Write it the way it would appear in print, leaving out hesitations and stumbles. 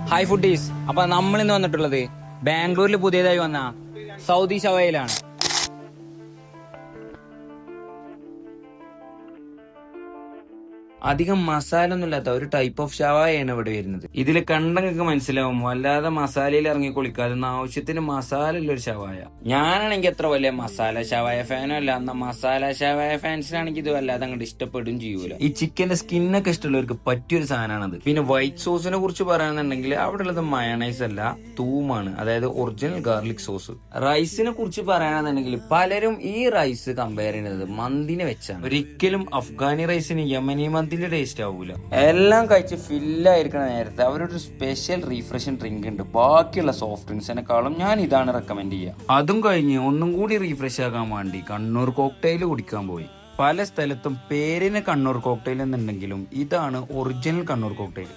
Hi foodies. അപ്പൊ നമ്മൾ ഇന്ന് വന്നിട്ടുള്ളത് ബാംഗ്ലൂരിൽ പുതിയതായി വന്ന സൗദി ഷവായിലാണ്. അധികം മസാല ഒന്നും ഇല്ലാത്ത ഒരു ടൈപ്പ് ഓഫ് ഷവായാണ് ഇവിടെ വരുന്നത്. ഇതിൽ കണ്ടങ്ങൾക്ക് മനസ്സിലാവും, വല്ലാതെ മസാലയിൽ ഇറങ്ങി കുളിക്കാതെ ആവശ്യത്തിന് മസാല ഉള്ള ഒരു ഷവായ. ഞാനാണെങ്കിൽ അത്ര വലിയ മസാല ഷവായ ഫാനോ അല്ല, എന്നാ മസാല ഷവായ ഫാൻസിനാണെങ്കിൽ ഇത് വല്ലാതെ അങ്ങോട്ട് ഇഷ്ടപ്പെടും ചെയ്യൂല. ഈ ചിക്കന്റെ സ്കിന്നൊക്കെ ഇഷ്ടമുള്ളവർക്ക് പറ്റിയൊരു സാധനമാണത്. പിന്നെ വൈറ്റ് സോസിനെ കുറിച്ച് പറയുകയാണെന്നുണ്ടെങ്കിൽ അവിടെ ഉള്ളത് മയണൈസ് അല്ല, തൂമാണ്, അതായത് ഒറിജിനൽ ഗാർലിക് സോസ്. റൈസിനെ കുറിച്ച് പറയുകയാണെന്നുണ്ടെങ്കിൽ പലരും ഈ റൈസ് കമ്പയർ ചെയ്യുന്നത് മന്തിനെ വെച്ചാണ്. ഒരിക്കലും അഫ്ഗാനി റൈസിന് യമനി മന്തി ടേസ്റ്റ് ആവൂല. എല്ലാം കഴിച്ച് ഫില്ലായിരിക്കണ നേരത്തെ അവരൊരു സ്പെഷ്യൽ റീഫ്രഷിംഗ് ഡ്രിങ്ക് ഉണ്ട്. ബാക്കിയുള്ള സോഫ്റ്റ് ഡ്രിങ്ക്സിനെക്കാളും ഞാൻ ഇതാണ് റെക്കമെൻഡ് ചെയ്യുക. അതും കഴിഞ്ഞ് ഒന്നും കൂടി റീഫ്രഷ് ആകാൻ വേണ്ടി കണ്ണൂർ കോക്ടെയിൽ കുടിക്കാൻ പോയി. പല സ്ഥലത്തും പേരിന് കണ്ണൂർ കോക്ടെയിൽ എന്നുണ്ടെങ്കിലും ഇതാണ് ഒറിജിനൽ കണ്ണൂർ കോക്ടെയിൽ.